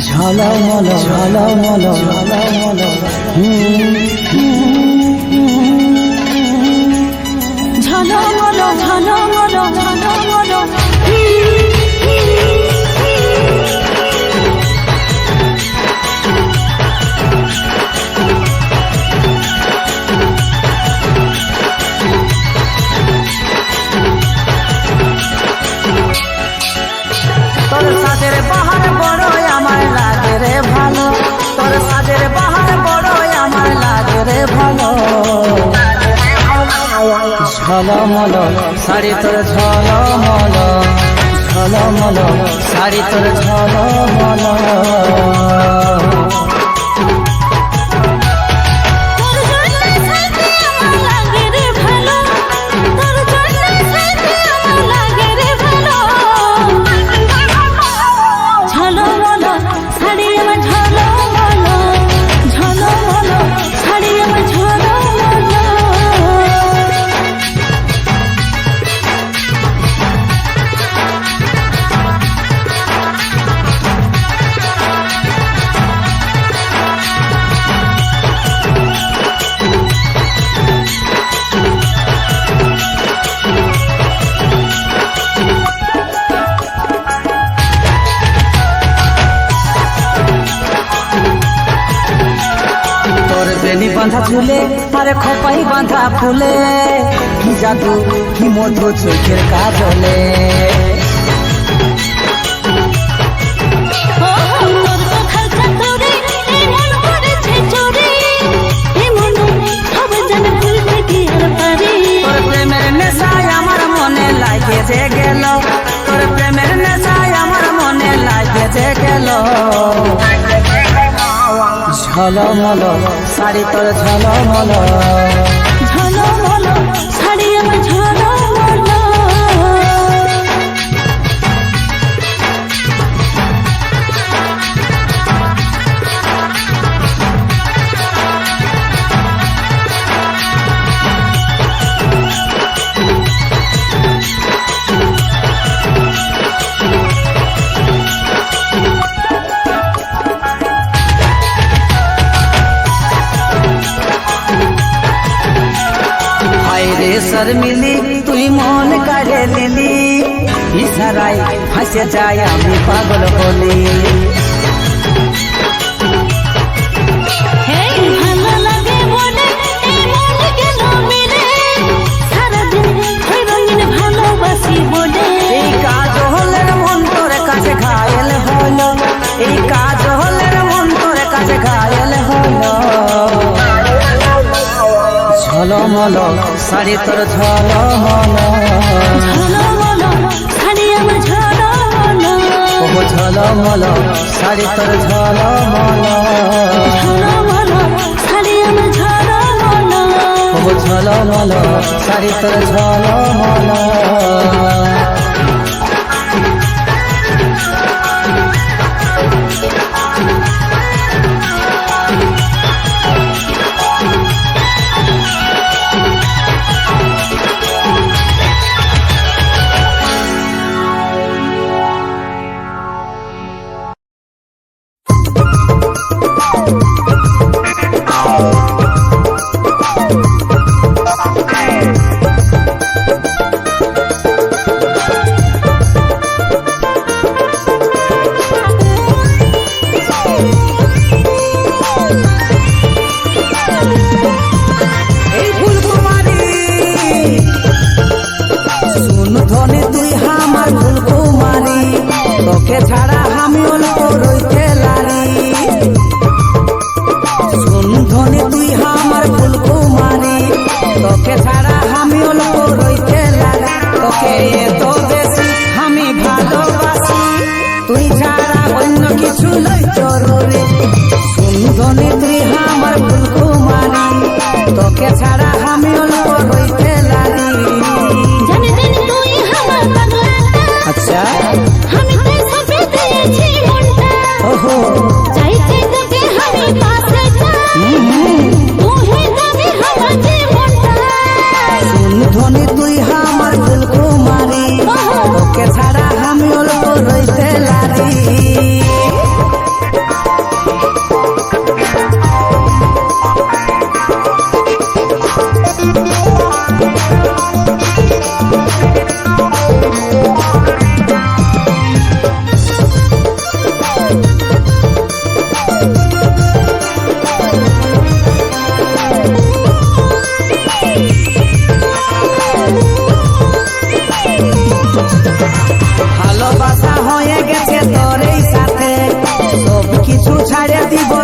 ঝলমল ঝলমল ঝলমল ঝলমল ঝলমল ঝলমল তোর সাজের বাহার বড়ই আমার লাগে রে ভালো, তোর সাজের বাহার বড়ই আমার লাগে রে ভালো। ঝলমল শাড়ি তোর ঝলমল ঝলমল শাড়ি তোর ঝলমল। বেনি বাঁধা ঝুলে আরে খোপাই বাঁধা ফুলে, কি জাদু কি মধু চোখের কাজলে। তোর প্রেমের নেশায় আমার মনে লাগে যে গেল, তোর প্রেমের নেশায় আমার মনে লাগে যে গেল। ঝলমল শাড়ি তোর ঝলমল ঝলমল শাড়ি আমার ঝলমল। শর্মিলি তুই মন কাড়ে লিলি, ইশারায় ফাঁসে যায় আমি পাগল বলি। ভালো লাগে বলে সারাদিন ভালোবাসি বলে, এই কাজ হলে মন তোর কাছে ঘায়েল হলো, এই কাজ হলে মন তোর কাছে ঘায়েল হলো। ঝলমল শাড়ি তোর ঝলমল ঝলমল শাড়ি আমার ঝলমল। ও ঝলমল শাড়ি তোর ঝলমল ঝলমল শাড়ি আমার ঝলমল। ও ঝলমল শাড়ি তোর ঝলমল। তোকে ছাড়া আমি অল্প রইতে লারি, শুন ধনে তুই আমার ফুল কুমারী, তোকে ছাড়া আমি অল্প রইতে লারি। তোকে এত বেশি আমি ভালোবাসি, তুই ছাড়া অন্য কিছু নয় জরুরি। শুন ধনে তুই আমার ফুল কুমারী, তোকে ছাড়া আমি অল্প রইতে লারি। আচ্ছা চাইতে তোকে আমি পাশে শুন ধনী তুই আমার ফুল কুমারী, তোকে ছাড়া আমি অল্প রইতে লারি।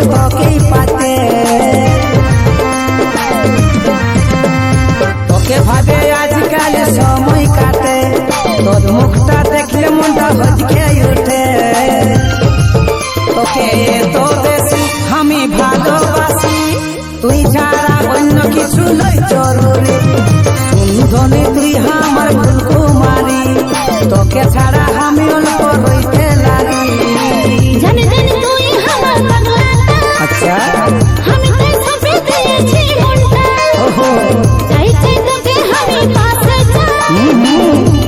তোকেই পাতে তোকে ভাবে আজকাল সময় কাটে তোর মুখটা দেখলে মনটা হজকে ওঠে তোকে তো বেশি আমি ভালোবাসি তুই ছাড়া অন্য কিছু নয় জরুরি ধনে তুই আমার ফুলকুমারি তোকে ছাড়া আমি অল্প রইতে লাগি জানি জানি তুই আমার পাগলাটা আচ্ছা আমি তাই সঁপে দিয়েছি মনটা ওহো চাই চাই তোকে আমি পাশে চাই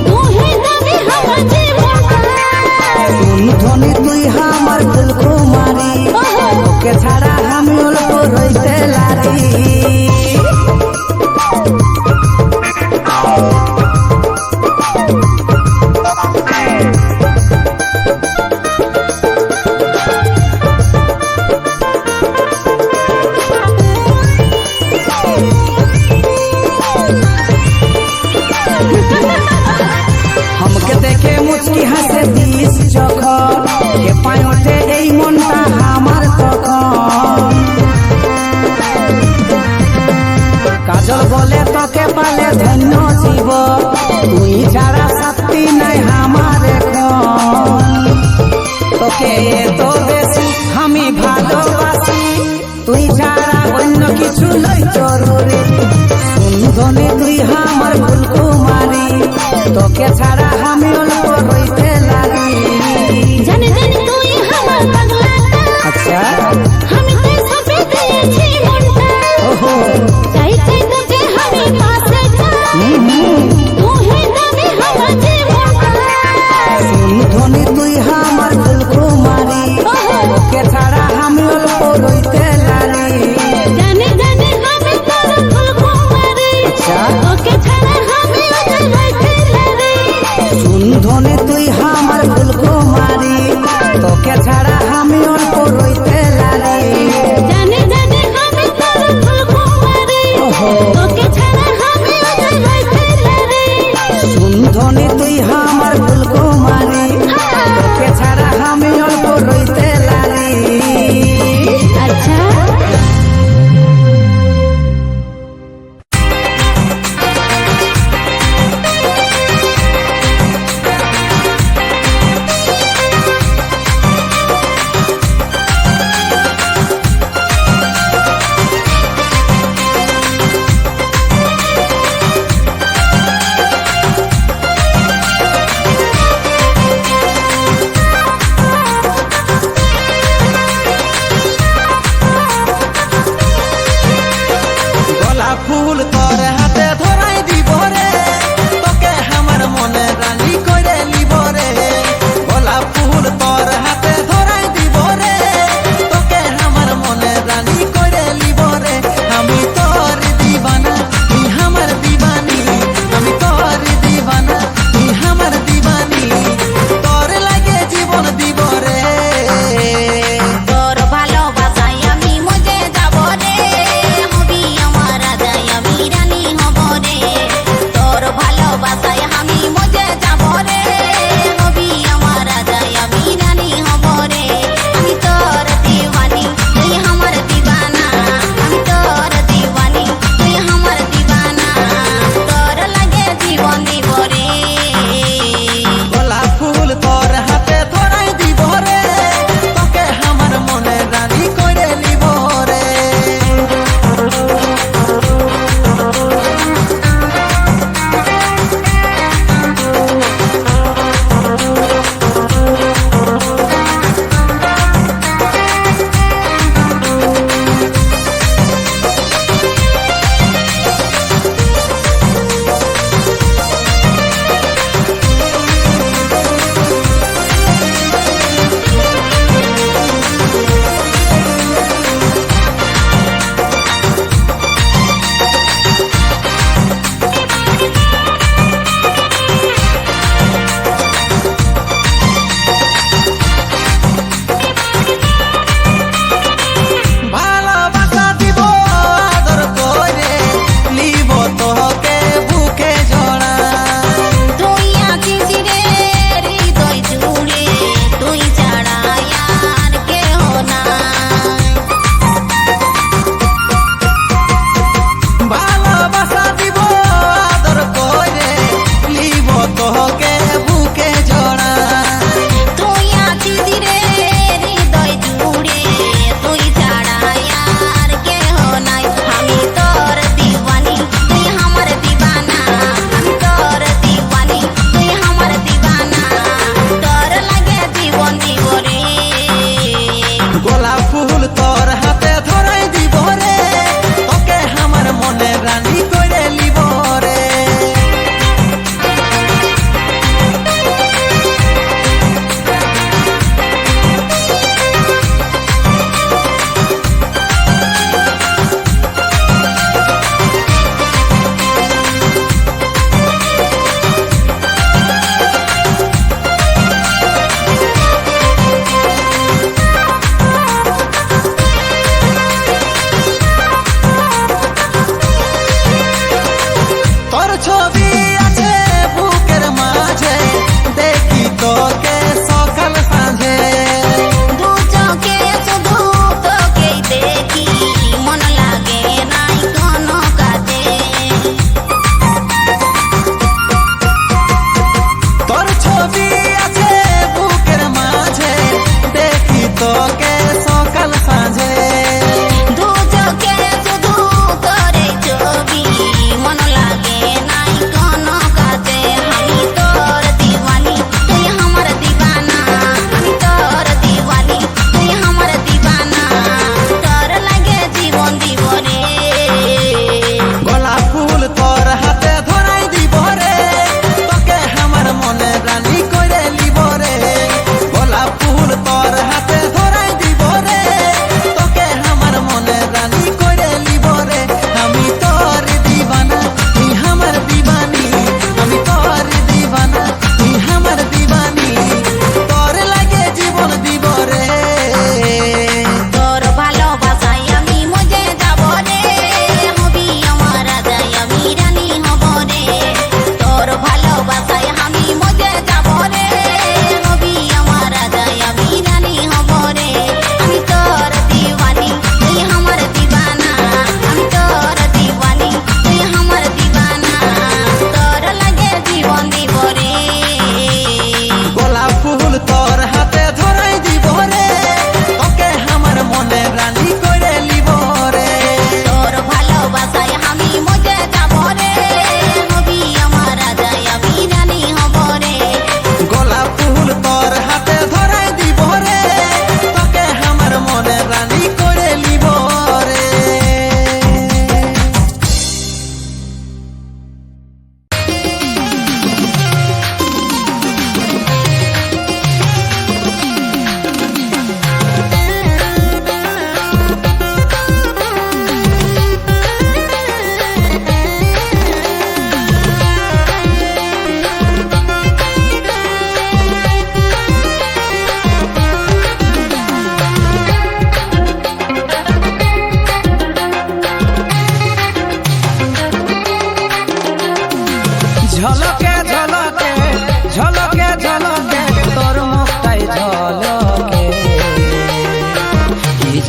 তুই দাবি আমার জীবনটা ধনে তুই আমার ফুলকুমারি তোকে ছাড়া আমি অল্প রইতে লাগি हमके देखे मुचकी हंसे दिस যখন কে পায় ওঠে এই মনটা আমার তখন কাজল বলে তোকে পালে ধন্য জীব তুই ছাড়া শক্তি নাই আমার এখন তোকে তো বেশি আমি ভালোবাসি তুই ছাড়া অন্য কিছু নয় জরুরি ধনে তুই আমার ফুলকুমারি তোকে ছাড়া আমি অল্প রইতে লাগি জানি জানি তুই আমার পাগলাটা আচ্ছা আমি তাই সঁপে দিয়েছি মনটা ওহো চাই চাই তোকে আমি পাশে চাই তুই দাবি আমার জীবনটা ধনে তুই আমার ফুলকুমারি তোকে ছাড়া আমি অল্প রইতে লাগি জানি জানি আমি তোর ফুলকুমারি আচ্ছা তোকে ছাড়া আমি অচল রইতে লাগি ধনে তুই আমার ফুলকুমারি তোকে ছাড়া আমি অল্প রইতে লাগি জানি জানি আমি তোর ফুলকুমারি ওহো তোকে ছাড়া আমি অচল রইতে লাগি ধনে তুই আমার ফুলকুমারি তোকে ছাড়া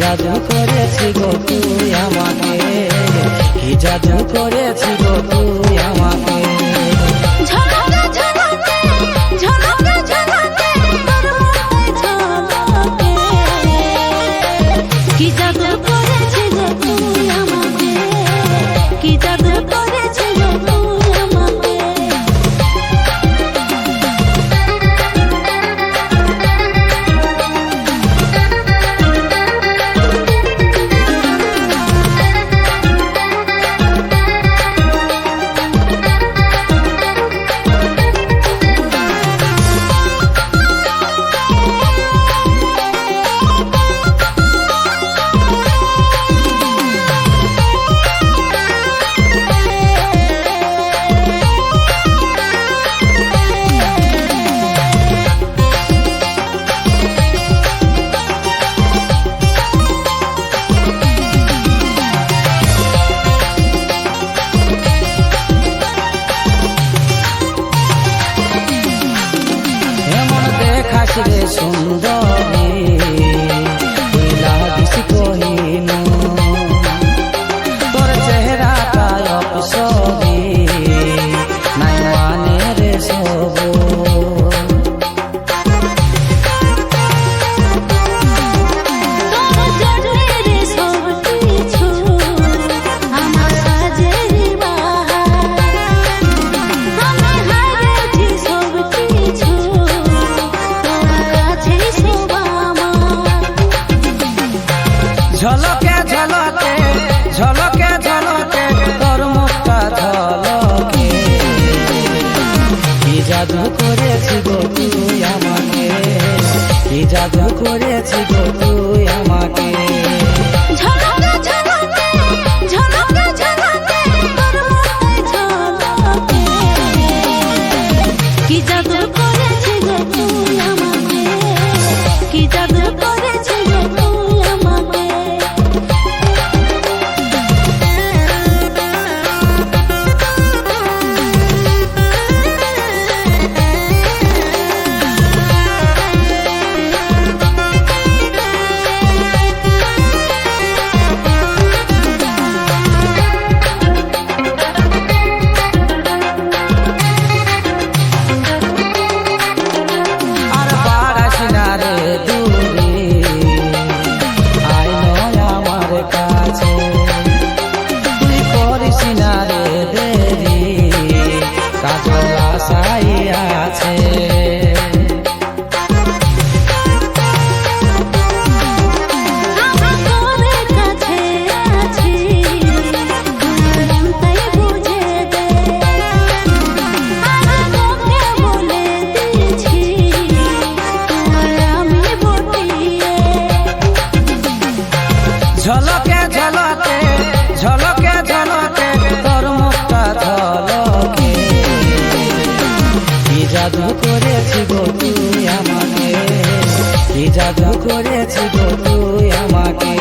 জাদু করেছি গো তুই আমাকে, কি জাদু করেছি গো তুই আমাকে। ঝলকে ঝলকে ঝলকে ঝলকে তোর মনে ঝলকে, কি জাদু করেছি গো তুই আমাকে, কি জাদু করেছি গো তুই আমাকে। রে সুন্দরী তুই লাগিস কহিনু, তোর চেহারাটা অপসরি নাই মানে রে সব। ঝলকে ঝলকে ঝলকে ঝলকে তোর মুখটা ঝলকে, কি জাদু করেছি গো তুই আমাকে, কি জাদু করেছি গো তুই আমাকে। ঝলকে ঝলকে ঝলকে ঝলকে তোর মনে ঝলকে, কি জাদু করেছি গো তুই আমাকে, কি জাদু করেছি গো তুই আমাকে। ঝলকে ঝলকে ঝলকে ঝলকে তোর মুখটা ঝলকে, কি জাদু করেছি গো তুই আমাকে, কি জাদু করেছি গো তুই আমাকে।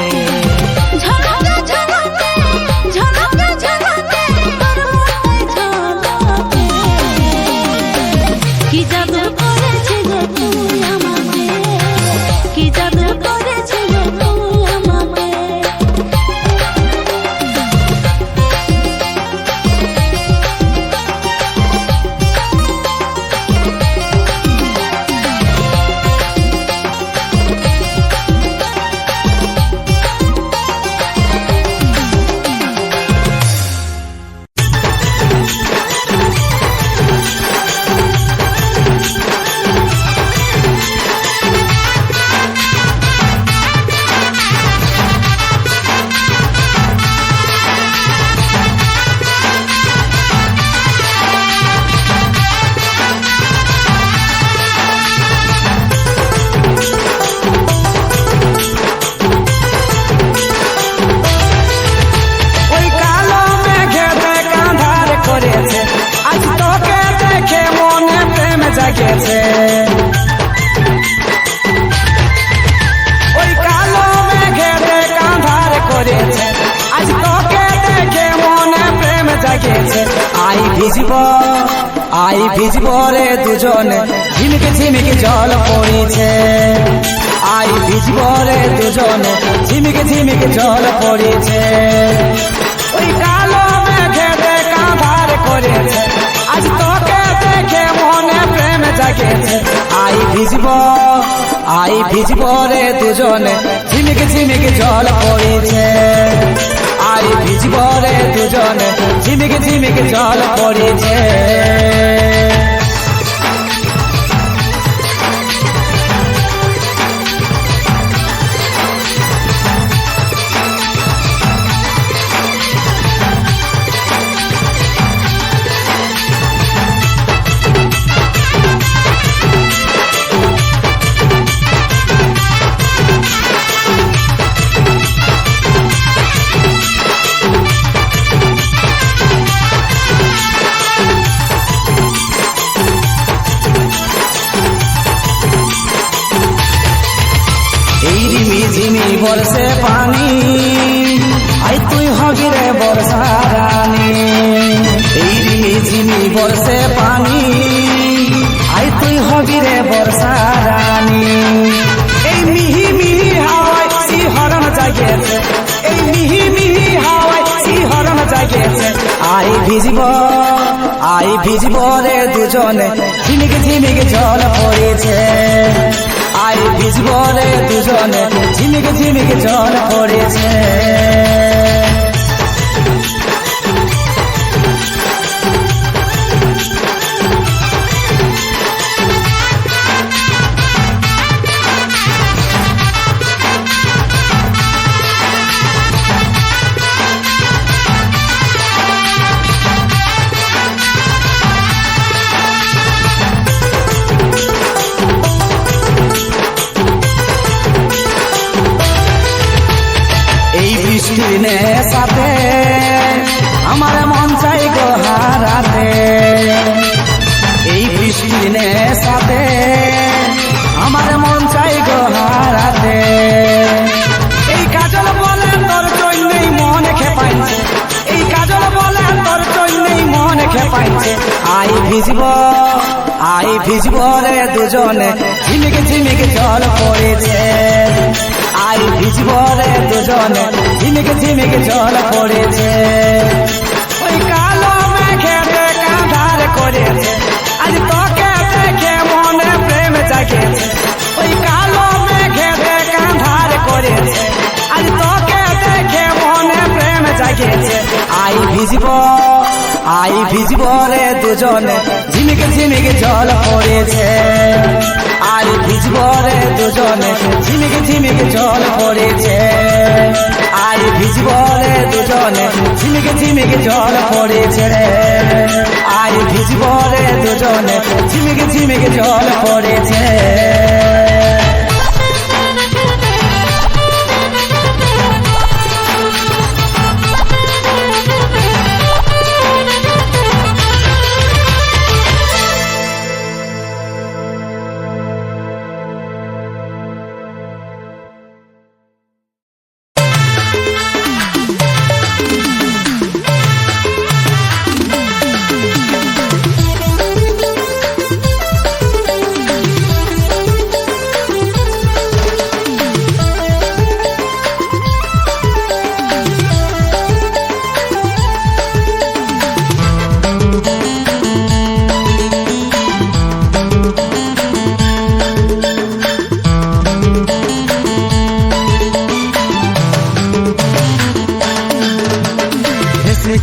ঝলকে ঝলকে ঝলকে ঝলকে তোর মনে ঝলকে, কি জাদু করেছি গো তুই আমাকে, কি জাদু করেছি গো তুই আমাকে। গেছে ওই কালো মেঘেতে কাঁধার করেছে আজ তোকে দেখে মনে প্রেম জাগেছে আই ভিজব রে দুজনে ঝিমিক ঝিমিক জল পড়েছে আই আই ভিজব রে দুজনে ঝিমিকে ঝিমিকে জল পড়েছে ওই কালো মেঘে কাঁধার করেছে আজ তোকে দেখে মনে প্রেম জাগেছে আই ভিজব রে দুজনে ঝিমিকে ঝিমিকে জল পড়েছে আই ভিজব রে দুজনে ঝিমিকে ঝিমিকে জল পড়েছে ঝিমি বর্ষে পানি আই তুই হবি রে বর্ষা রানী এই ঝিমি বর্ষে পানি আই তুই হবি রে বর্ষা রানী এই মিহি মিহি হাওয়ায় শিহরণ জাগেছে এই মিহি মিহি হাওয়ায় শিহরণ জাগেছে আই ভিজব রে দুজনে ঝিমিকে ঝিমিকে জল পড়েছে আই ভিজব রে দুজনে ঝিমিকে ঝিমিকে জল পড়েছে সাথে আমার মন চাই গো হারাতে এই বৃষ্টির সাথে আমার মন চাই গো হারাতে এই কাজল বলে তোর জন্যই মন খেপাইছে এই কাজল বলে তোর জন্যই মন খেপাইছে আই ভিজব রে দুজনে ঝিমিকে ঝিমিকে জল পড়েছে আই ভিজব রে দুজনে ঝিমিকে ঝিমিকে জল পড়েছে ওই কালো মেঘে কাঁধার করেছে আজ তোকে দেখে মনে প্রেম জাগেছে ওই কালো মেঘে কাঁধার করেছে আজ তোকে দেখে মনে প্রেম জাগেছে আই ভিজব রে দুজনে ঝিমিকে ঝিমিকে জল পড়েছে আই ভিজব রে দুজনে ঝিমিকে ঝিমিকে জল পড়েছে আই ভিজব রে দুজনে ঝিমিকে ঝিমিকে জল পড়েছে রে আই ভিজব রে দুজনে ঝিমিকে ঝিমিকে জল পড়েছে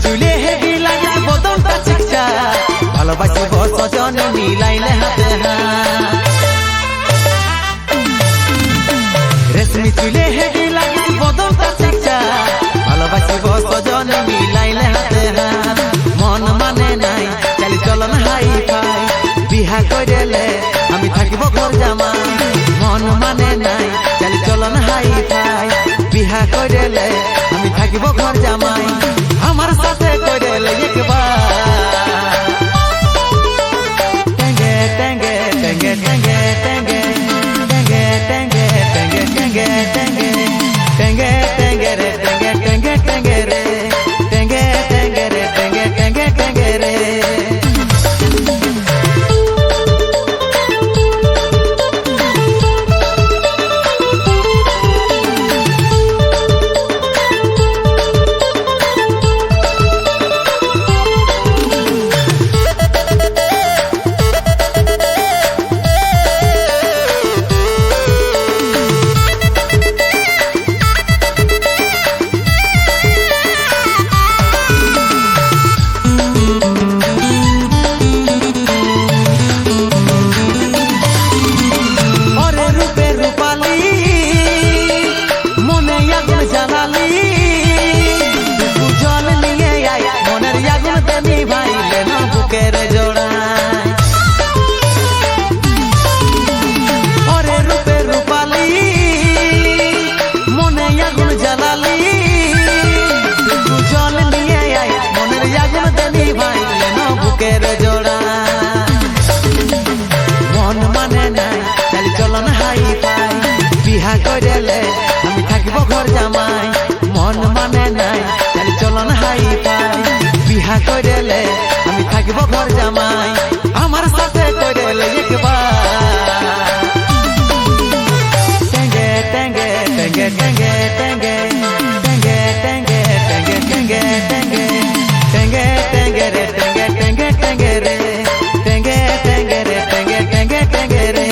চুলে হেবি লাগে বদনটা চিকচা ভালোবাসিব সজন মিলাইলে হাতে রেশমি চুলে হেবি লাগে বদনটা চিকচা ভালোবাসিব সজন মিলাইলে হাতে মন মানে নাই চালি চলন হাই ফাই বিহা কইলে আমি থাকিব ঘর জামাই মন মানে নাই চালি চলন হাই ফাই বিহা কইলে আমি থাকিব ঘর জামাই আমার সাথে কইলে একবার টেঙ্গে টেঙ্গে টেঙ্গে টেঙ্গে টেঙ্গে টেঙ্গে টেঙ্গে টেঙ্গে টেঙ্গে টেঙ্গে টেঙ্গে রে টেঙ্গে টেঙ্গে টেঙ্গে রে টেঙ্গে টেঙ্গে রে টেঙ্গে টেঙ্গে টেঙ্গে রে করেলে আমি থাকবো ঘর জামাই আমার সাথে করেলে একবার টেঙ্গে টেঙ্গে টেঙ্গে টেঙ্গে টেঙ্গে টেঙ্গে টেঙ্গে টেঙ্গে টেঙ্গে টেঙ্গে টেঙ্গে টেঙ্গে রে টেঙ্গে টেঙ্গে টেঙ্গে রে টেঙ্গে টেঙ্গে রে টেঙ্গে টেঙ্গে টেঙ্গে রে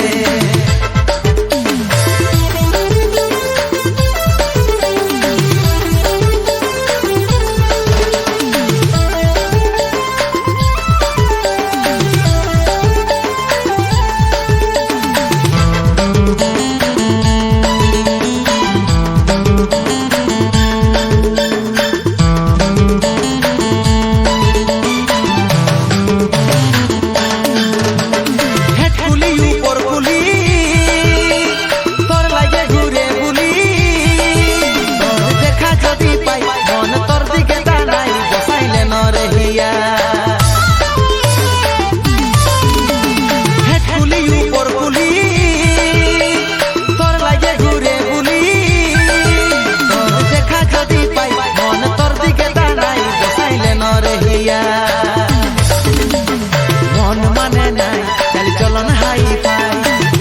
মন মানে নাই চাল চলন হাই ফাই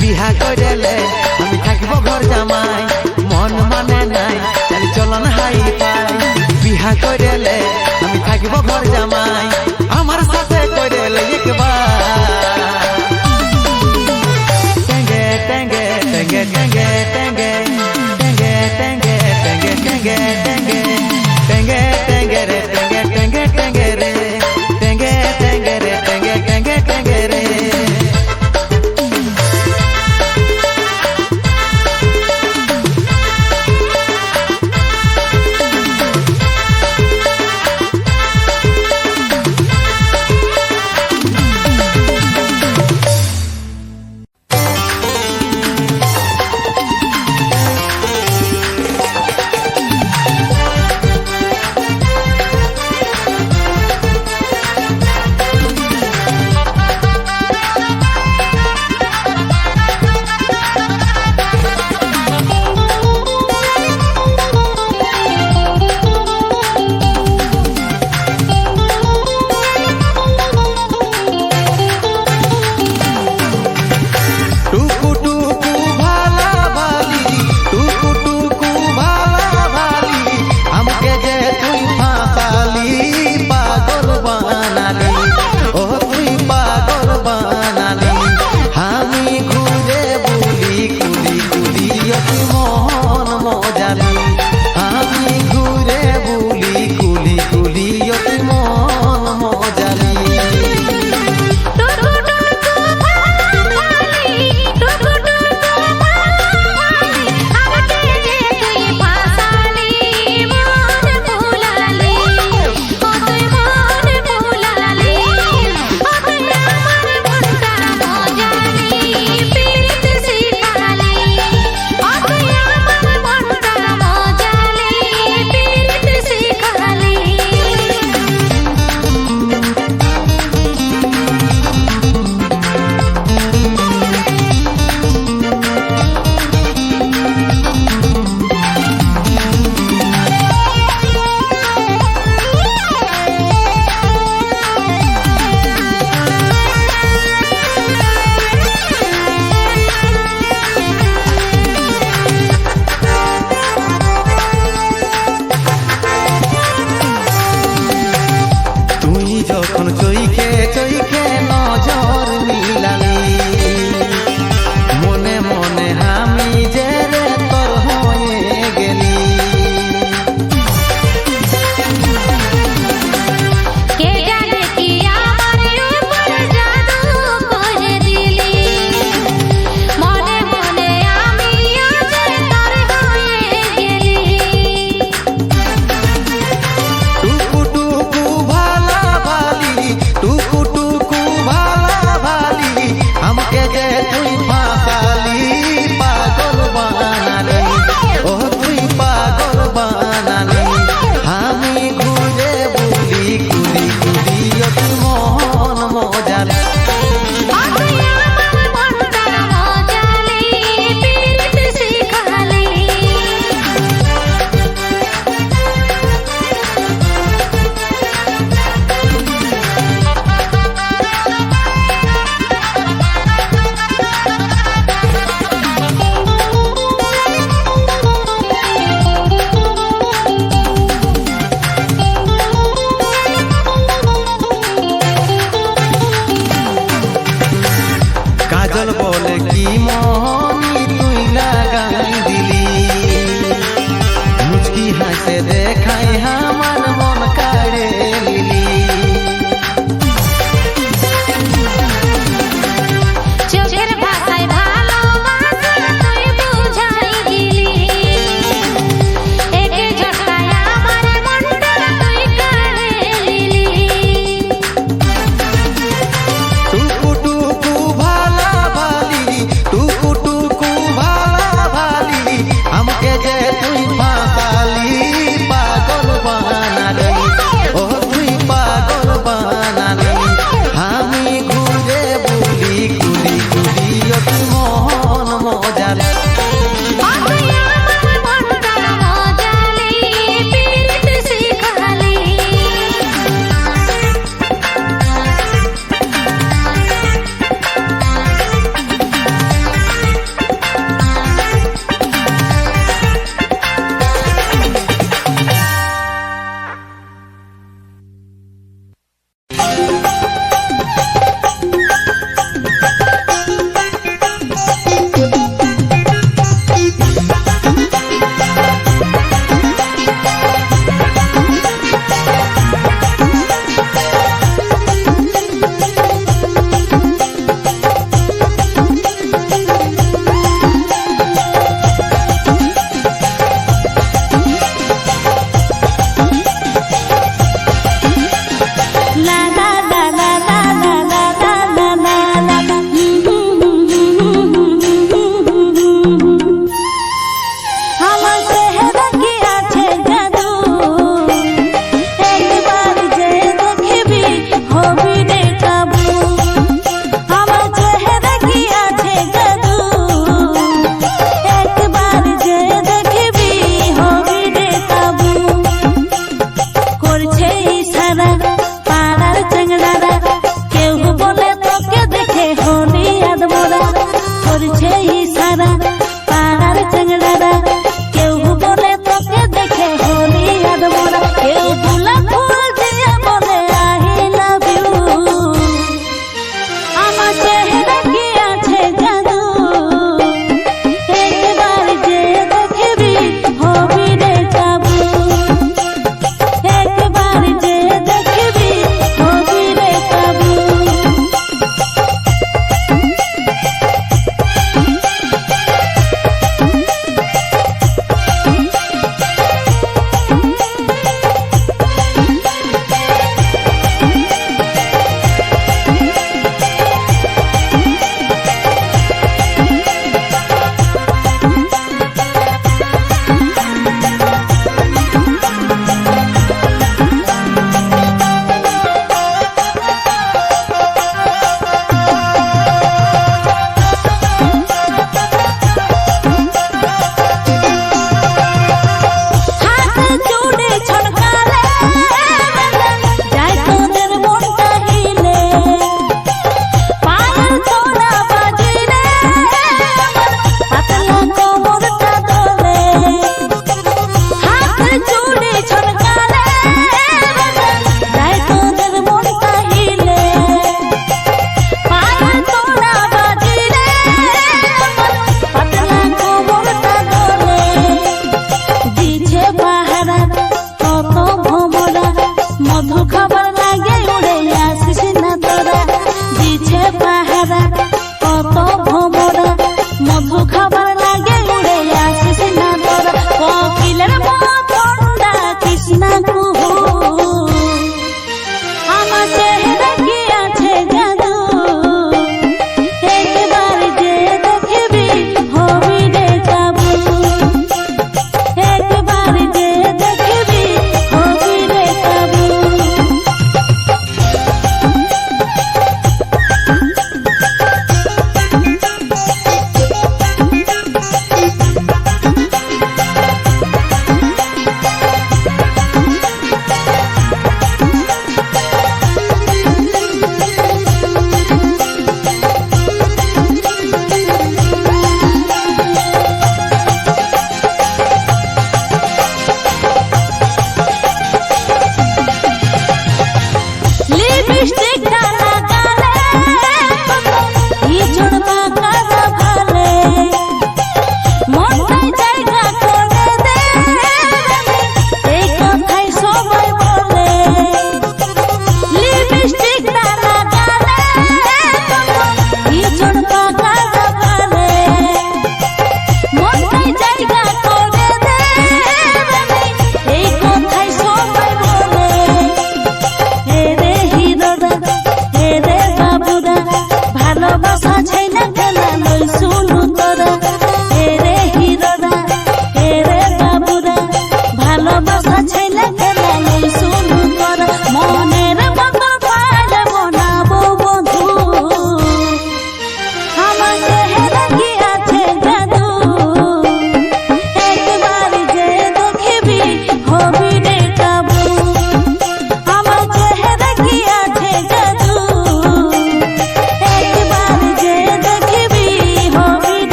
বিহা করেলে আমি থাকবো ঘর জামাই মন মানে নাই চাল চলন হাই ফাই বিহা করেলে আমি থাকবো ঘর জামাই আমার সাথে করেলে একবার টেঙ্গে টেঙ্গে টেঙ্গে টেঙ্গে টেঙ্গে টেঙ্গে টেঙ্গে টেঙ্গে টেঙ্গে টেঙ্গে টেঙ্গে টেঙ্গে রে টেঙ্গে টেঙ্গে টেঙ্গে রে টেঙ্গে টেঙ্গে রে টেঙ্গে টেঙ্গে টেঙ্গে রে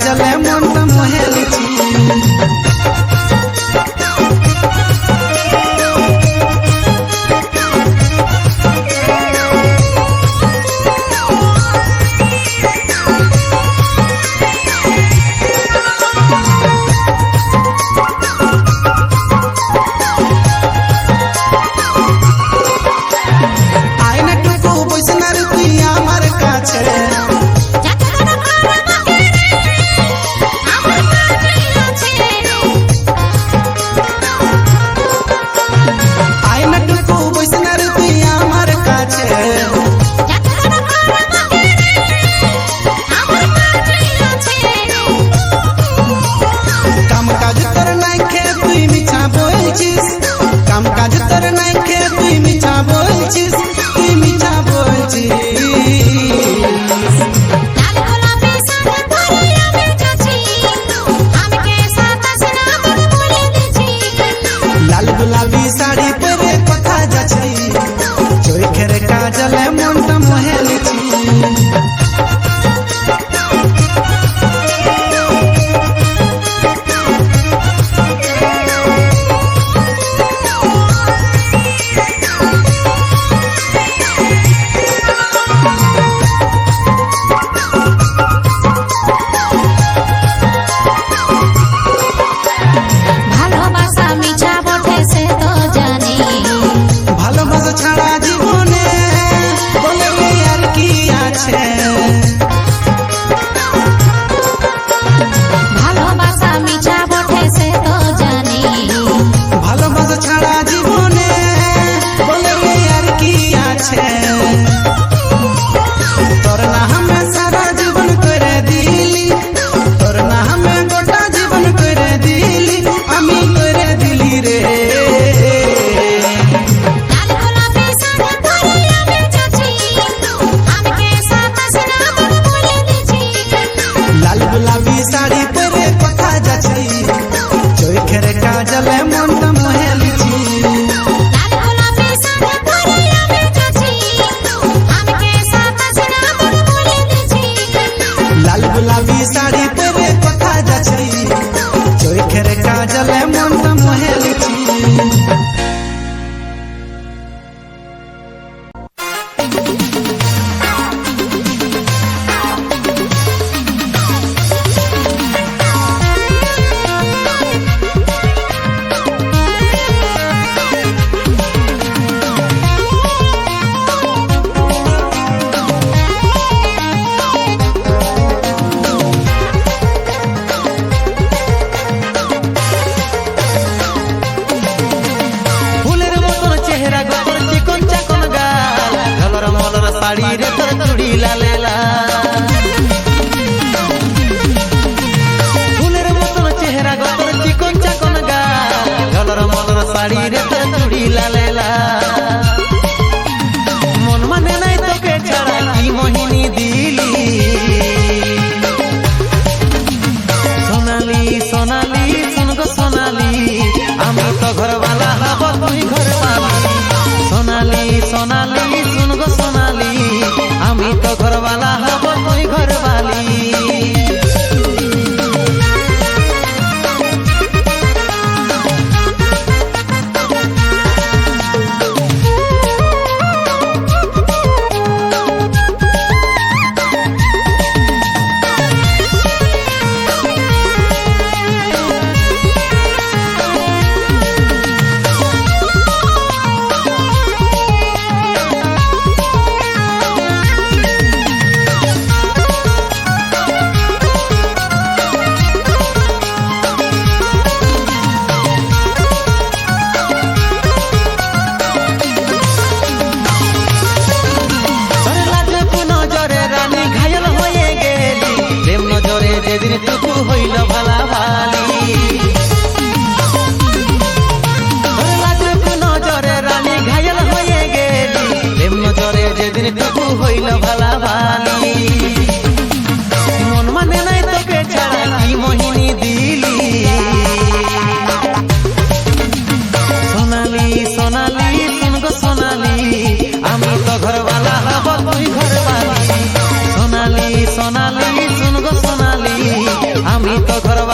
কাজলে মনটা মোহে লিছি আয়নাটুকু বসনার তুই আমার কাছে আয়নাটুকু বসনার তুই আমার কাছে কাম কাজ তোর নাই খে তুই মিছা বলছিস কাম কাজ তোর নাই খে তুই মিছা বলছিস তুই মিছা বলছিস লাল গোলাপি শাড়ি পরে কথা যাচ্ছি চোখের কাজলে মনটা মোহে লিছি ভালোবাসা মিছা বটে সে তো জানি ভালোবাসা ছাড়া জীবনে বলে আর কি আছে ভালোবাসা মিছা বটে সে তো জানি ভালোবাসা ছাড়া জীবনে বলে আর কি আছে তোর না আমি সারা জীবন করে দিলি তোর না আমি গোটা জীবন করে দিলি আমি করে দিলি রে লাল গোলাপি শাড়ি পরে কথা যাচ্ছি চোখের কাজলে মনটা মোহে লিছি লাল গোলাপি শাড়ি পরে কথা যাচ্ছি চোখের কাজলে মনটা মোহে লিছি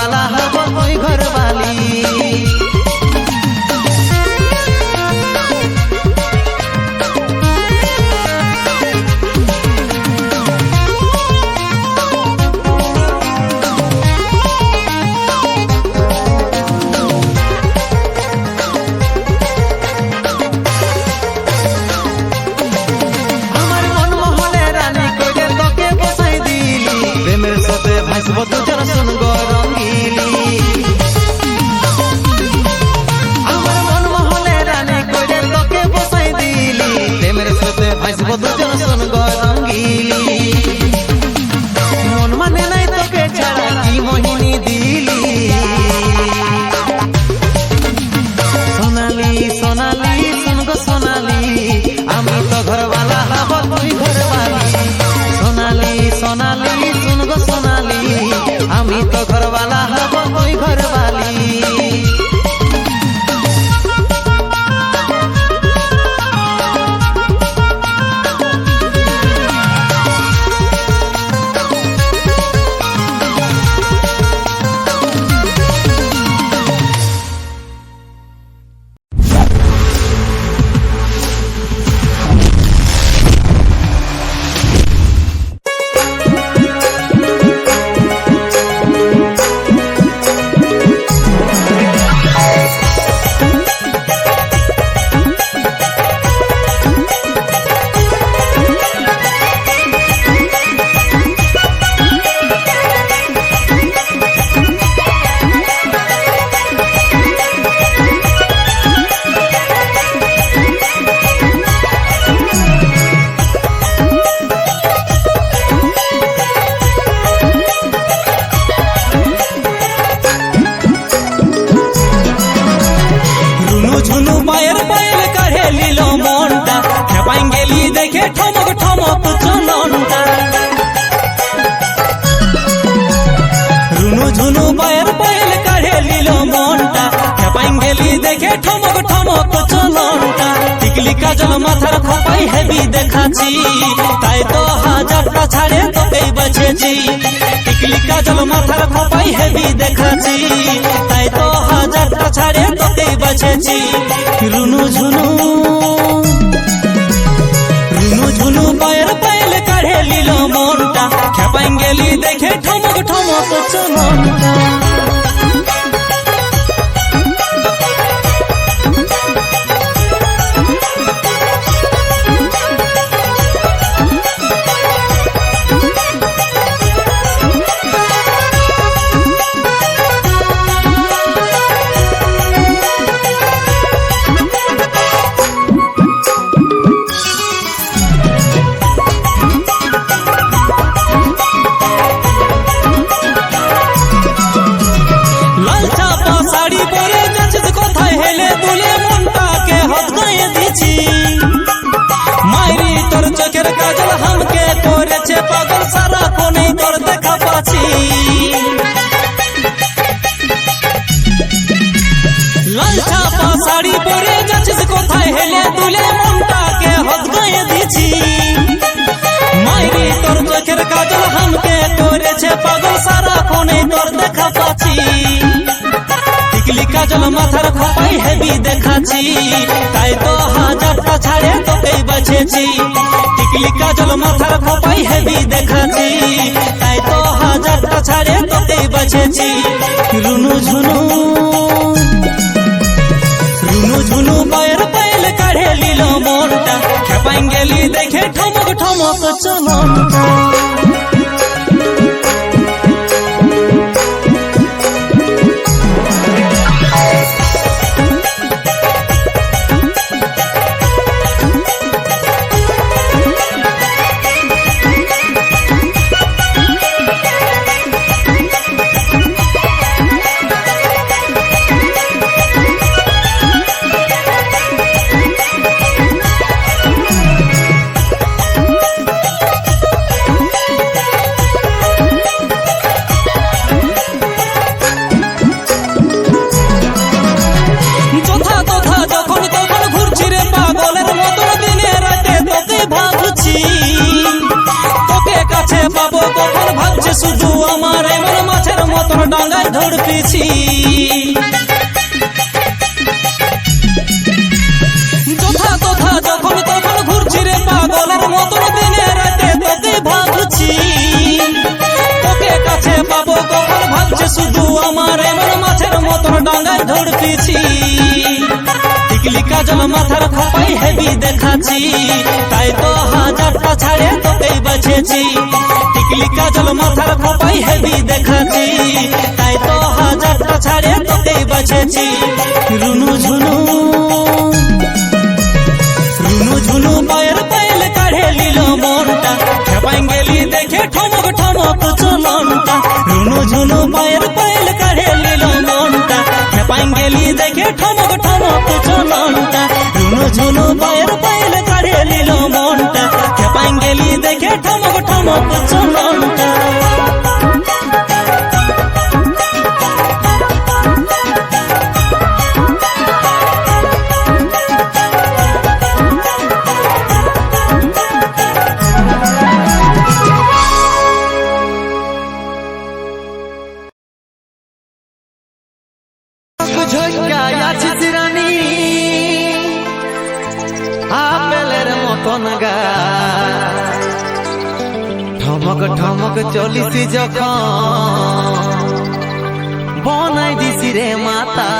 ঘরওয়ালা হব তুই ঘরবালি। ভাসব দুজন শুনগ রঙ্গিলি আমার মন মহলে রানী কইরে তোকে বসাই দিলি প্রেমের সাথে ভাসব দুজন শুনগ রঙ্গিলি মন মানে নাই তোকে ছাড়া কি মোহিনী দিলি সোনালি সোনালি শুনগ সোনালি আমি তো ঘরওয়ালা হব তুই ঘরবালি সোনালি সোনালি শুনগ সোনালি আমি তো ঘরওয়ালা হব তুই ঘরবালি। ठमक ठमक चलनटा रुनु झुनु बायर पायल काढ़े लीलो मनटा खेपाइन गेली देखे ठमक ठमक चलनटा टिकली काजल माथार खपाई हेबी देखाची ताई तो हाजारटा छाड़े তোকেই বাছেছি টিকলি কাজল মাথার খপাই হেবি দেখাছি তাই তো হাজারটা ছাড়ে তোকেই বাছেছি রুনু ঝুনু झुनु बायर पायल काढ़े लीलो मनटा खेपाइन गेली देखे ठमक ठमक चलनटा চোখের কাজল हमके করেছে পাগল সারা কোনে তোর দেখা পাচ্ছি লাল ছাপা শাড়ি পরে যাচ্ছিস কোথায় হেলে দুলে মনটাকে হদ গায়ে দিছি মাইরি তোর চোখের কাজল हमके করেছে পাগল সারা কোনে তোর দেখা পাচ্ছি টিকলি কাজল মাথার খপাই হেবি দেখাছি তাই তো হাজারটা ছাড়ে তোকেই বাছেছি টিকলি কাজল মাথার খপাই হেবি দেখাছি তাই তো হাজারটা ছাড়ে তোকেই বাছেছি রুনু ঝুনু রুনু ঝুনু বায়ের পায়েল কাढ़े লীলো মনটা খেপাইন গেলি দেখে ঠমক ঠমক চলনটা পাবো কখন ভাবছে শুধু আমার এমন মাছের মতন ডাঙ্গায় ধড়পিছি যথা তথা যখন তখন ঘুরছি রে পাগলের মতন দিনে রাতে তোকে ভাবছি তোকে কাছে পাবো কখন ভাবছে শুধু আমার এমন মাছের মতন ডাঙ্গায় ধড়পিছি টিকলি কাজল মাথার খোপাই হেভি দেখাচ্ছি তাই তো হাজারটা ছাড়ে তোকেই বাছেছি টিকলি কাজল মাথার খোপাই হেভি দেখাচ্ছি তাই তো হাজারটা ছাড়ে তোকেই বাছেছি রুনু ঝুনু রুনু ঝুনু পায়ের পায়েল কাঢ়ে নিল মনটা খেপাই গেলি দেখে ঠমক ঠমক চলনটা রুনু ঝুনু পায়ের পায়েল কাঢ়ে নিল মনটা খেপাই গেলি দেখে ঠমক ঠমক চলনটা রুনু ঝুনু পায়ের পায়েল কাঢ়ে নিল মনটা খেপাই গেলি দেখে ঠমক ঠমক চলনটা ঝোঁকায়াছিস রানী আপেলের মতন গা ঠমক ঠমক চলিস যখন বনাই দিছি রে মাতা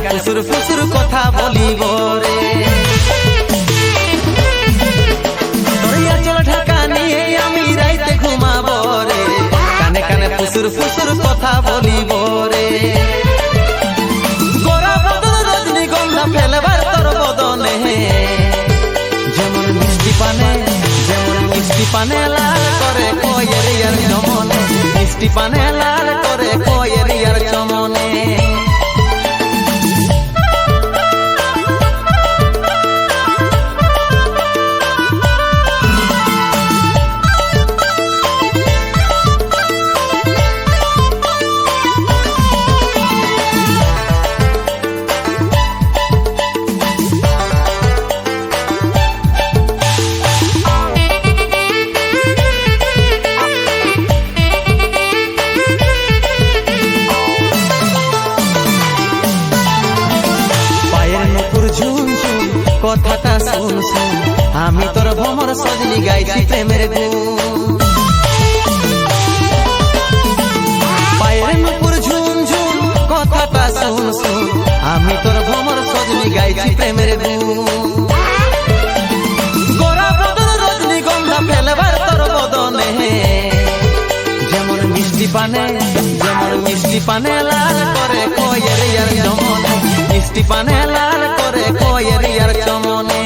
ফুসুর ফুসুর কথা বলিব রে দরিয়া চল ঢাকা নিয়ে আমি রাইতে ঘুমাবো রে কানে কানে ফুসুর ফুসুর কথা বলিব রে গোরা বদন রজনীগন্ধা ফেলবার তোর বদনে যেমন মিষ্টি পানে লাল করে কয়ের ইয়ার চমনে মিষ্টি পানে লাল করে কয়ের ইয়ার চমনে কথাটা শুন শুন আমি তোর ভ্রমর সজনি গাইছি প্রেমের গুণ পায়ের নুপুর ঝুন ঝুন কথাটা শুন শুন আমি তোর ভ্রমর সজনি গাইছি প্রেমের গুণ গোরা বদন রজনীগন্ধা ফেলবার তোর বদনে যেমন মিষ্টি পানে লাল করে কয়ের ইয়ার চমনে মিষ্টি পানে লাল করে কয়ের ইয়ার চমনে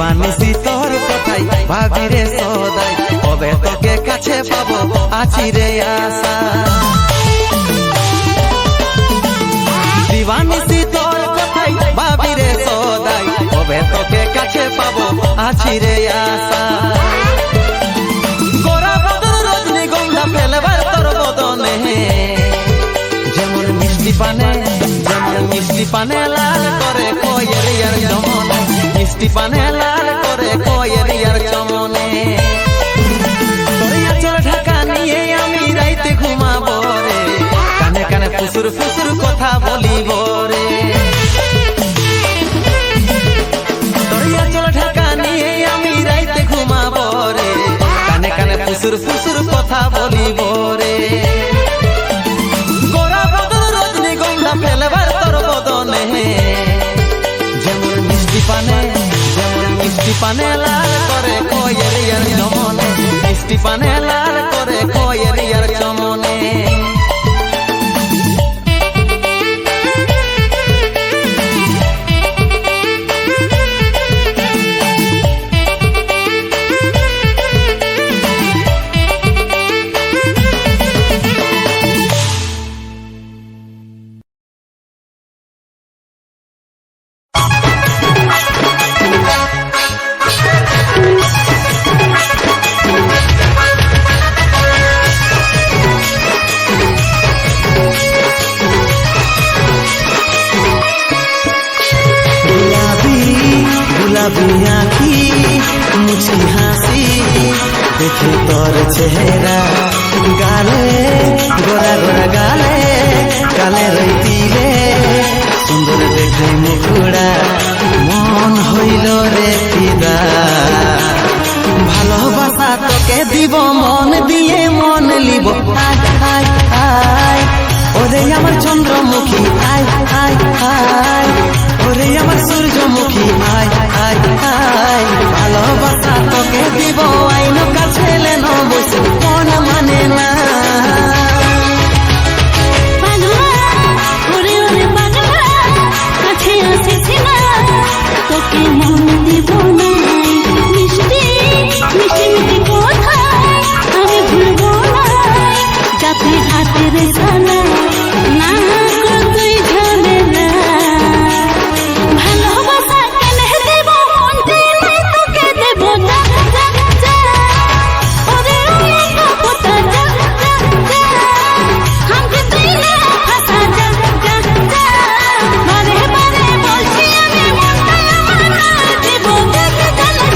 দিবানিসি তোর কথাই ভাবি রে সদাই কবে তোকে কাছে পাবো আছি রে আশা দিবানিসি তোর কথাই ভাবি রে সদাই কবে তোকে কাছে পাবো আছি রে আশা গোরা বদন রজনীগন্ধা ফেলবার তোর বদনে যেমন মিষ্টি পানে লাল করে কয়ের ইয়ার চমনে মিষ্টি পানে লাল করে কয়ের ইয়ার চমনে দরিয়া চল ঢাকা নিয়ে আমি রাইতে ঘুমাবো রে কানে কানে ফুসুর ফুসুর কথা বলিব রে ফুসুর কথা বলিব রে গোরা বদন রজনীগন্ধা ফেলবার তোর বদনে যেমন মিষ্টি পানে লাল করে কয়ের ইয়ার চমনে মিষ্টি পানে লাল করে কয়ের ইয়ার চমনে आँखी मुझकी हासी देखे तोर चेहरा गाले गोरा गोरा गाले काले रईतिले सुंदर देखे मुखड़ा मन हইল रे पिदा ভালোবাসা তোকে দিব মন দিয়ে মন লিব আই আই আই ওরে আমার চন্দ্রমুখী আই আই আই ওরে আমার সূর্যমুখী আই আই আই ভালোবাসা তোকে দিব আইন কাছে লেনো বসে মন মানে না তোকে মন দিব না মিষ্টি মিষ্টি মিষ্টি কথা আমি ভুলবো না যাতে হাতের সানা না তুই ঝামেলা ভালোবাসা কেনে দেব মন দিলে তোকে দেব যা যা যা ওরে কথা যা যা যা हमके তুই না ফাসা যা যা যা বারে বারে বলছি আমি মনটা দেব দেখে চলে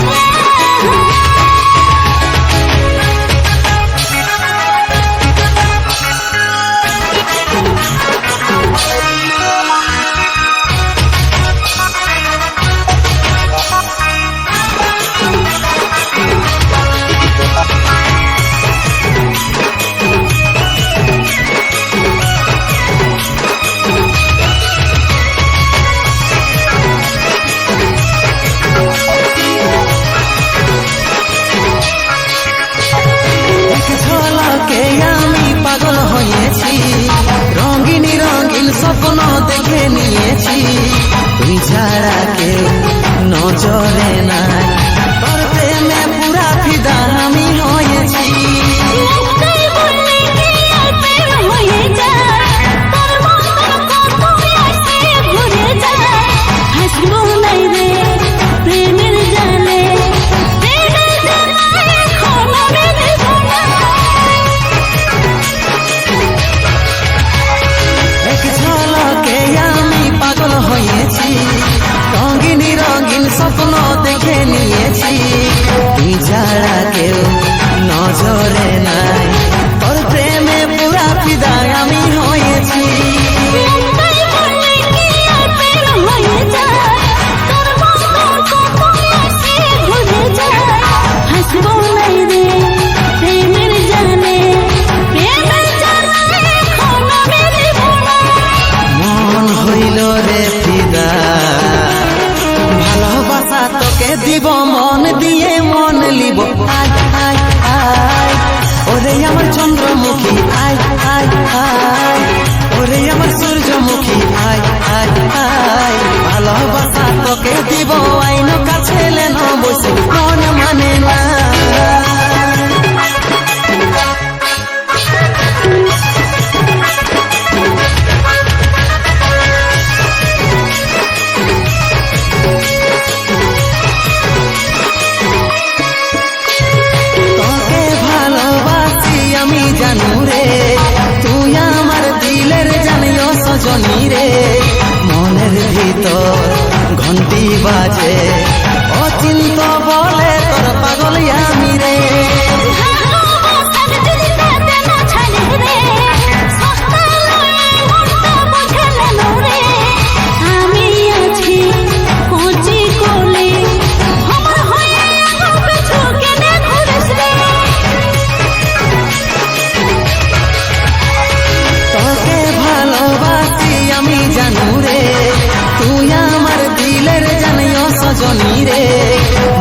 এক ঝলকে আমি পাগল হয়েছি রঙিন রঙিন স্বপ্ন দেখে নিয়েছি তুই ছাড়া কেউ নজরে নাই তোর প্রেমে পুরা ফিদা আমি হয়েছি তুই বললি কি আর প্রেম হয়ে যায় তোর মন কত আসে ঘুরে যায় হাসবো নাই রে প্রেমের জালে প্রেমের জালে খোলা মেরে এক ঝলকে আমি পাগল হয়েছি রঙিন রঙিন স্বপ্ন দেখে নিয়েছি তুই ছাড়া কেউ নজরে নাই তোর প্রেমে পুরা ফিদা আমি হয়েছি তুই বললি কি আর প্রেম হয়ে যায় তোর মন কত আসে ঘুরে যায় হাসবো নাই রে প্রেমের জালে প্রেমের জালে খোলা মেরে মন হইল রে ফিদা ভালোবাসা তোকে দিব মন দিয়ে মন লিব আই আই আই ওরে আমার চন্দ্রমুখী আই আই আই ওরে আমার সূর্যমুখী আই আই আই ভালোবাসা তোকে দিব আইন কাছে লেনো বসে মন মানে না তোকে ভালোবাসি আমি জানু রে তুই আমার দিলের জানিও সজনী রে মনের ভিতর ঘন্টি বাজে অচিন্ত বলে তোর পাগল আমি রে আমি আছি কোচি কোলে আমার হয়ে পেছু কেনে ঘুরিস রে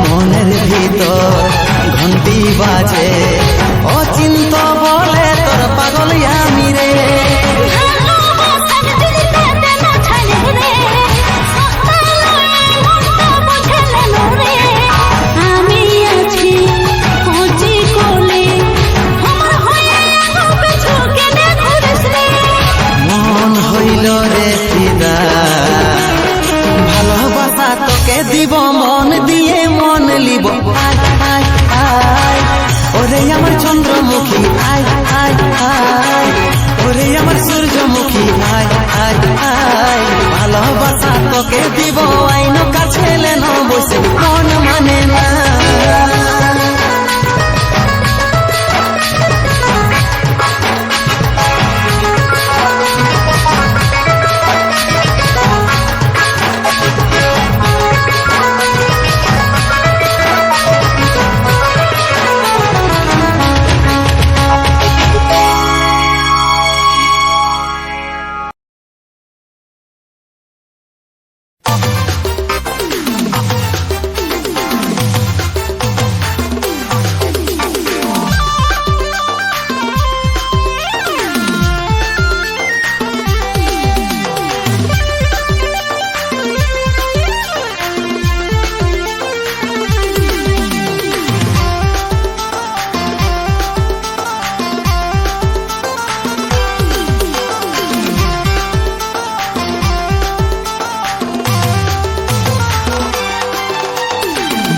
মনের ভিতর ঘন্টি বাজে অচিন্ত বলে তোর পাগল আমি রে ভালোবাসার দিদিতে দেন ছাড়ে রে সকালে মনটা বুঝলেন রে আমি আছি খোঁজি কোলে আমার হয়ে পিছু কেনে ঘুরিস রে মন হইল রে ফিদা ভালোবাসা তোকে দিব মন দিয়ে মন লিব আয় আয় আয় ওরে আমার চন্দ্রমুখী আয় আয় আয় ওরে আমার সূর্যমুখী আয় আয় আয় ভালোবাসা তোকে দিব আইন কাছে লেন বসে মন মানে না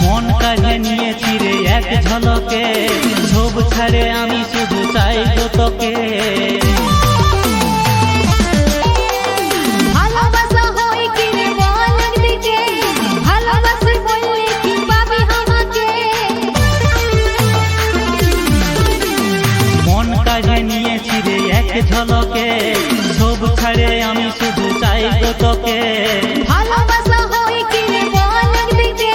মন কাজে নিয়েছি রে এক ঝলকে সব ছাড়ে আমি শুধু চাই গো তোকে ভালোবাসা হয় কি রে বল দিকে ভালোবাসি বললে কি পাবি আমাকে মন কাজে নিয়েছি রে এক ঝলকে সব ছাড়ে আমি শুধু চাই গো তোকে ভালোবাসা হয় কি রে বল দিকে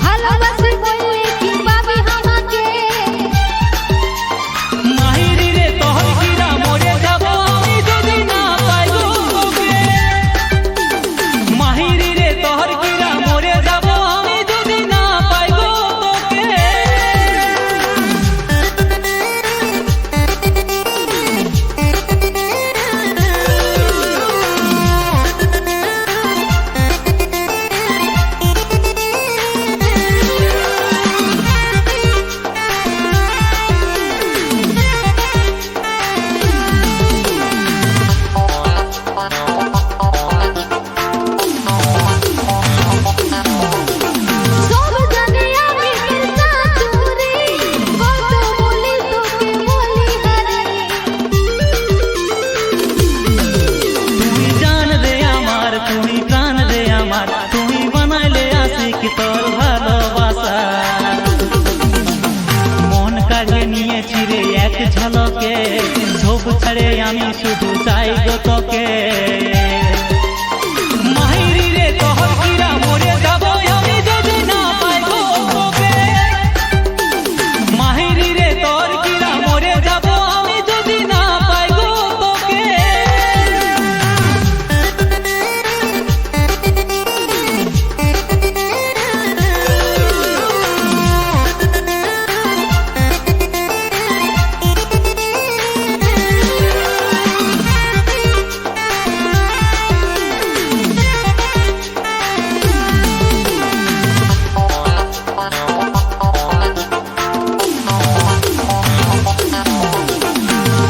ভালোবাসি বললে কি পাবি আমাকে মাহিরি রে তোর কিরা মরে যাব আমি যদি না পাই গো তোকে মাহিরি রে তোর কিরা মরে যাব আমি যদি না পাই গো তোকে সব জানি আমি কিরকা চুরি কত বলি তোকে বলি হারে তুমি জান রে আমার তুমি প্রাণ রে আমার তুমি বানাইলে আশিক তোর ভালোবাসা মন কাজে নিয়েছি রে এক ঝলকে সব ছাড়ে আমি শুধু চাই গো তোকে মাহিরি রে তোর কিরা মরে যাব আমি যদি না পাই গো তোকে মাহিরি রে তোর কিরা মরে যাব আমি যদি না পাই গো তোকে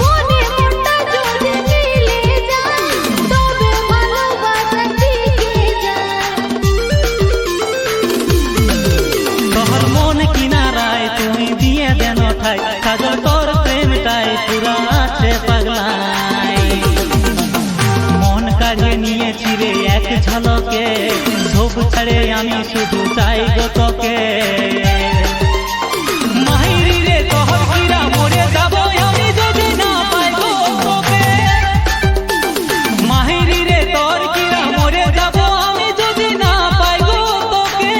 মনে মনটা যদি মিলে যায় তবে ভালোবাসা টিকে যায় তোর মন কিনারায় তুমি দিয়ে দেন ঠাই কাজল তোর প্রেমটাই পুরা আছে পাগলাই মন কাজে নিয়েছি রে এক ঝলকে সব ছাড়ে আমি শুধু চাই গো তোকে মাহিরি রে তোর কিরা মরে যাব আমি যদি না পাই গো তোকে মাহিরি রে তোর কিরা মরে যাব আমি যদি না পাই গো তোকে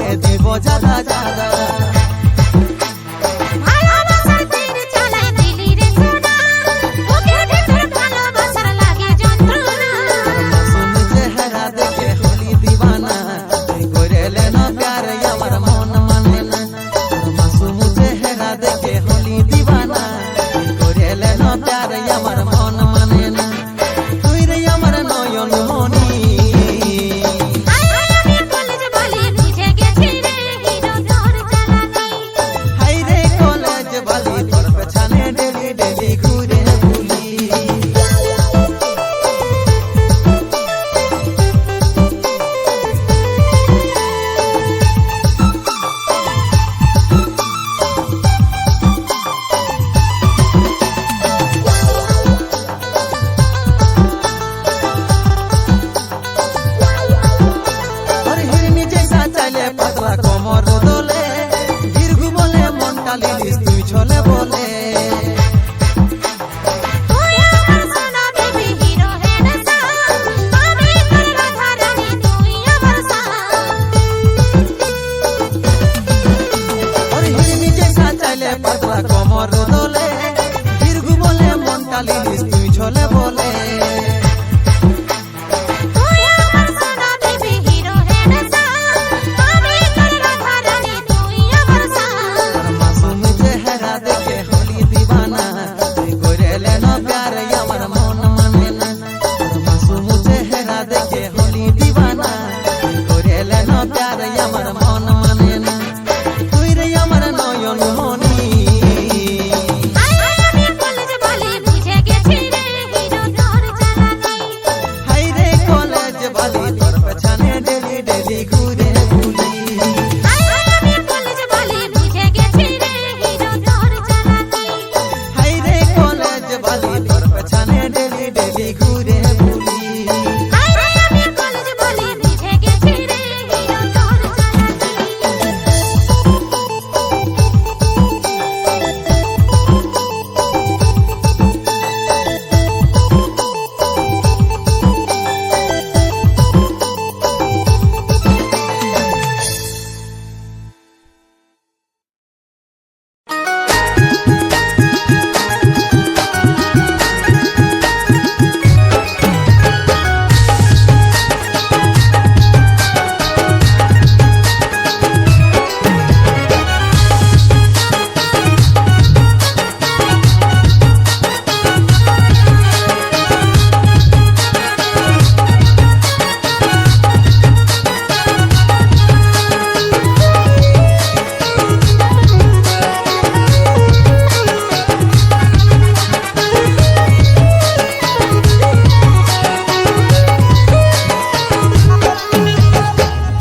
তোকে দিব জাদা জাদা ভালোবাসার তীর চালাই দিলি রে সোনা বুকের ভিতর ভালোবাসার লাগে যন্ত্রণা মাসুম চেহারা দেখে হলি দিবানা তুই করেলে না প্যার আমার মন মানে না মাসুম চেহারা দেখে হলি দিবানা তুই করেলে না প্যার আমার মন মানে না তুই রে আমার নয়ন মনি আমি কলেজ বলি বুঝে গেছি রে হিরো তোর চালাকি হাই রে কলেজ বালি তোর পেছনে ডেলি ডেলি ঘুরে বুলি और हिरनी जैसा चले पतला कमर दोले गिरगु बोले मन लिलिस तुई छोले बोले তুই আমার সোনা বেবি হিরো হেনসা আমি তোর রাধা রানী তুই আমার সাথ और हिरनी जैसा चले पतला कमर दोले गिरगु बोले मन लिलिस तुई छोले बोले তুই আমার সোনা বেবি হিরো হেনসা আমি তোর রাধা রানী তুই আমার সাথ मासूम चेहरा देखे होली दीवाना तुई करेले ना प्यार আমার মন মানে না मासूम चेहरा देखे होली दीवाना तुई करेले ना प्यार আমার মন মানে না তুই রে আমার নয়ন মনি আমি কলেজ বলি বুঝে গেছি রে হিরো তোর চালাকি হাই রে কলেজ বালি তোর পেছনে ডেলি ডেলি ঘুরে বুলি আমি কলেজ বলি বুঝে গেছি রে হিরো তোর চালাকি হাই রে কলেজ বালি তোর পেছনে ডেলি ডেলি ঘুরে বুলি আমি কলেজ বলি বুঝে গেছি রে হিরো তোর চালাকি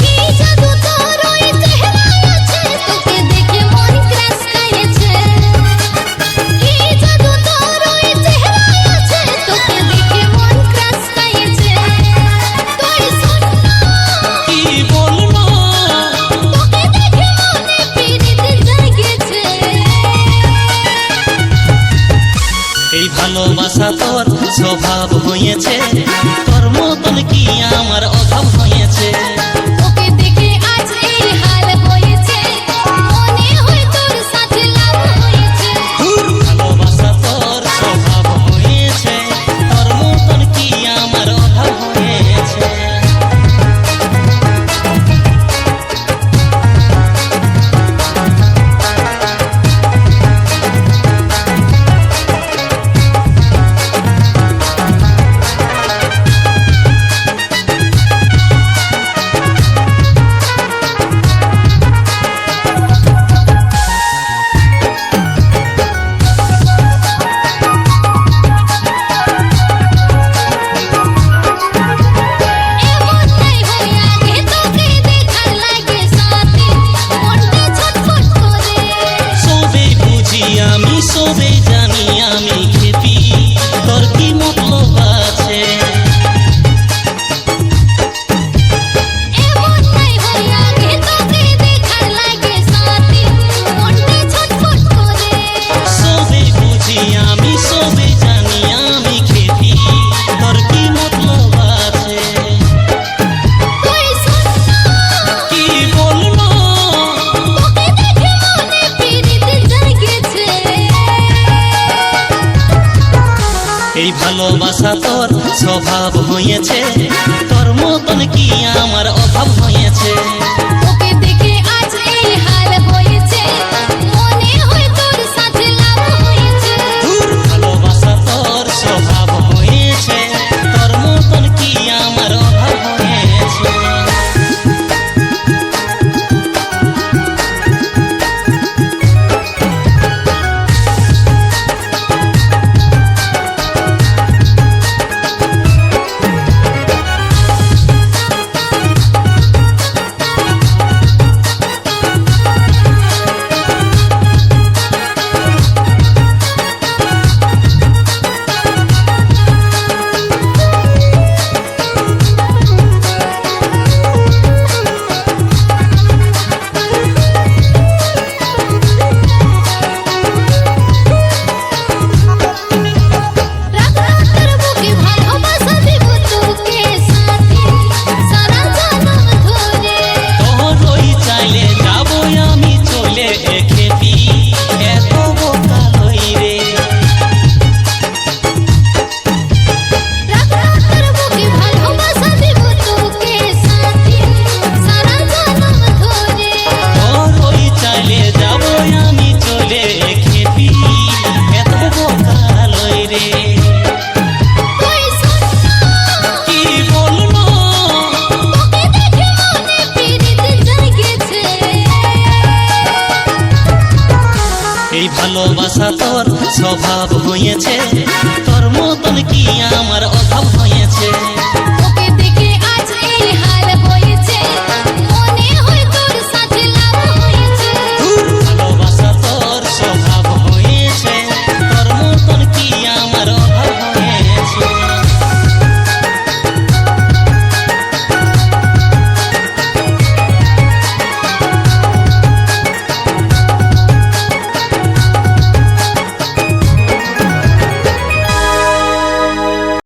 কি জাদু তোর ওই চেহারায় আছে তোকে দেখে মন ক্রাশ করেছে কি জাদু তোর ওই চেহারায় আছে তোকে দেখে মন ক্রাশ করেছে তুই শোন কি বলবো তোকে দেখে মনে পিরিত জেগেছে এই ভালোবাসা তোর স্বভাব হয়েছে তোর মতন কি আমার অভাব হয়েছে তোকে দেখে আজ এই হাল হয়েছে মনে হয় তোর সাথে লাভ হয়েছে ভালোবাসা তোর স্বভাব হয়েছে তোর মতন কি আমার অভাব হয়েছে ভালোবাসা তোর স্বভাব হয়েছে, তোর মতন কি আমার অভাব হয়েছে। ওকে দেখে আজ এই হাল হয়েছে, মনে হয় তোর সাথে লাভ হয়েছে। ভালোবাসা তোর স্বভাব হয়েছে, তোর মতন কি আমার অভাব হয়েছে। রাত রাতের বুকে ভালোবাসা দিব তোকে সাথে, সারা জনম ধরে। তোর ওই চাইলে যাবো আমি চলে খেপি, এত বোকা হই রে। রাত রাতের বুকে ভালোবাসা দিব তোকে সাথে, সারা জনম ধরে। তোর ওই চাইলে যাবো আমি চলে খেপি, এত বোকা লই রে। তুই শোন না, কি বললো তোকে দেখে মনে পীড়িত জেগেছে। এই ভালোবাসা তোর স্বভাব হয়েছে, তোর মতন কি আমার অভাব হয়েছে।